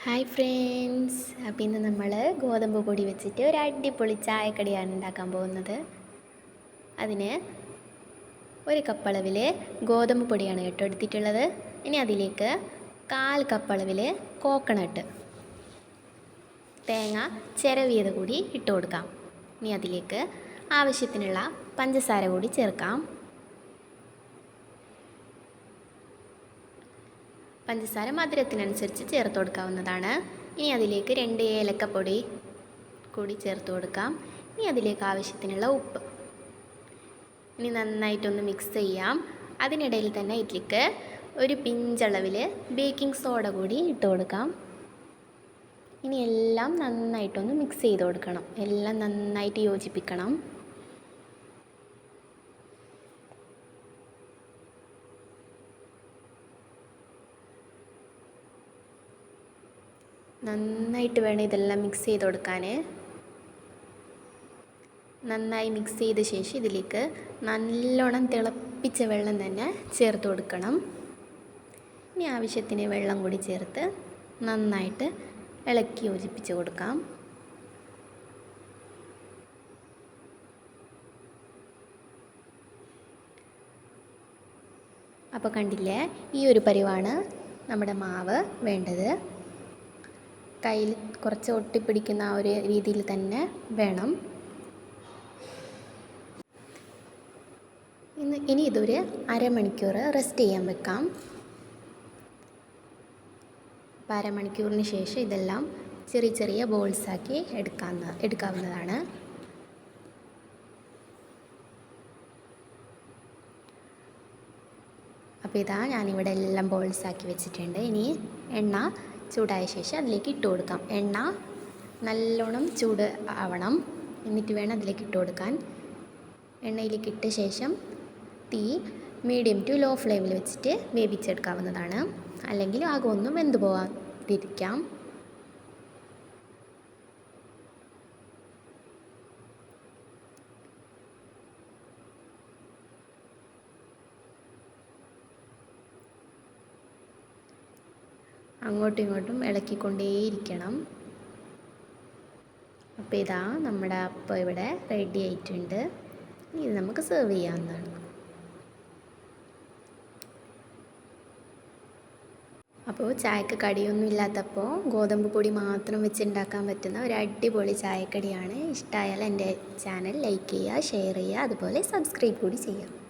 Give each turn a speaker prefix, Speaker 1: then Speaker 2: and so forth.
Speaker 1: Hi friends, അപ്പോൾ ഇന്ന് നമ്മൾ ഗോതമ്പ് പൊടി വെച്ചിട്ട് ഒരു അടിപൊളി ചായക്കടിയാണ് ഉണ്ടാക്കാൻ പോകുന്നത്. അതിന് ഒരു കപ്പളവിൽ ഗോതമ്പ് പൊടിയാണ് കേട്ടോ എടുത്തിട്ടുള്ളത്. ഇനി അതിലേക്ക് 1/4 കപ്പളവിൽ കോക്കനട്ട് തേങ്ങ ചിരവിയത് കൂടി ഇട്ട് കൊടുക്കാം. ഇനി അതിലേക്ക് ആവശ്യത്തിനുള്ള പഞ്ചസാര കൂടി ചേർക്കാം. പഞ്ചസാര മധുരത്തിനനുസരിച്ച് ചേർത്ത് കൊടുക്കാവുന്നതാണ്. ഇനി അതിലേക്ക് 2 ഏലക്കപ്പൊടി കൂടി ചേർത്ത് കൊടുക്കാം. ഇനി അതിലേക്ക് ആവശ്യത്തിനുള്ള ഉപ്പ്. ഇനി നന്നായിട്ടൊന്ന് മിക്സ് ചെയ്യാം. അതിനിടയിൽ തന്നെ ഇതിലേക്ക് ഒരു പിഞ്ചളവിൽ ബേക്കിംഗ് സോഡ കൂടി ഇട്ട് കൊടുക്കാം. ഇനി എല്ലാം നന്നായിട്ടൊന്ന് മിക്സ് ചെയ്ത് കൊടുക്കണം. എല്ലാം നന്നായിട്ട് യോജിപ്പിക്കണം. നന്നായിട്ട് വേണം ഇതെല്ലാം മിക്സ് ചെയ്ത് കൊടുക്കാൻ. നന്നായി മിക്സ് ചെയ്ത ശേഷം ഇതിലേക്ക് നല്ലോണം തിളപ്പിച്ച വെള്ളം തന്നെ ചേർത്ത് കൊടുക്കണം. ഇനി ആവശ്യത്തിന് വെള്ളം കൂടി ചേർത്ത് നന്നായിട്ട് ഇളക്കി യോജിപ്പിച്ച് കൊടുക്കാം. അപ്പോൾ കണ്ടില്ലേ, ഈ ഒരു പരുവാണ് നമ്മുടെ മാവ് വേണ്ടത്. കയ്യിൽ കുറച്ച് ഒട്ടിപ്പിടിക്കുന്ന ആ ഒരു രീതിയിൽ തന്നെ വേണം. ഇനി ഇതൊരു അരമണിക്കൂർ റെസ്റ്റ് ചെയ്യാൻ വെക്കാം. അപ്പോൾ അരമണിക്കൂറിന് ശേഷം ഇതെല്ലാം ചെറിയ ചെറിയ ബോൾസാക്കി എടുക്കാവുന്നതാണ്. അപ്പോൾ ഇതാ ഞാനിവിടെ എല്ലാം ബോൾസാക്കി വെച്ചിട്ടുണ്ട്. ഇനി എണ്ണ ചൂടായ ശേഷം അതിലേക്ക് ഇട്ട് കൊടുക്കാം. എണ്ണ നല്ലോണം ചൂട് ആവണം, എന്നിട്ട് വേണം അതിലേക്ക് ഇട്ട് കൊടുക്കാൻ. എണ്ണയിലേക്ക് ഇട്ട ശേഷം തീ മീഡിയം ടു ലോ ഫ്ലെയിമിൽ വെച്ചിട്ട് വേവിച്ചെടുക്കാവുന്നതാണ്. അല്ലെങ്കിൽ ആകമൊന്നും വെന്ത് പോകാതിരിക്കാം. അങ്ങോട്ടും ഇങ്ങോട്ടും ഇളക്കിക്കൊണ്ടേയിരിക്കണം. അപ്പോൾ ഇതാ നമ്മുടെ അപ്പം ഇവിടെ റെഡി ആയിട്ടുണ്ട്. ഇത് നമുക്ക് സെർവ് ചെയ്യാവുന്നതാണ്. അപ്പോൾ ചായക്ക് കടിയൊന്നും ഇല്ലാത്തപ്പോൾ ഗോതമ്പ് പൊടി മാത്രം വെച്ചുണ്ടാക്കാൻ പറ്റുന്ന ഒരു അടിപൊളി ചായക്കടിയാണ്. ഇഷ്ടമായാൽ എൻ്റെ ചാനൽ ലൈക്ക് ചെയ്യുക, ഷെയർ ചെയ്യുക, അതുപോലെ സബ്സ്ക്രൈബ് കൂടി ചെയ്യുക.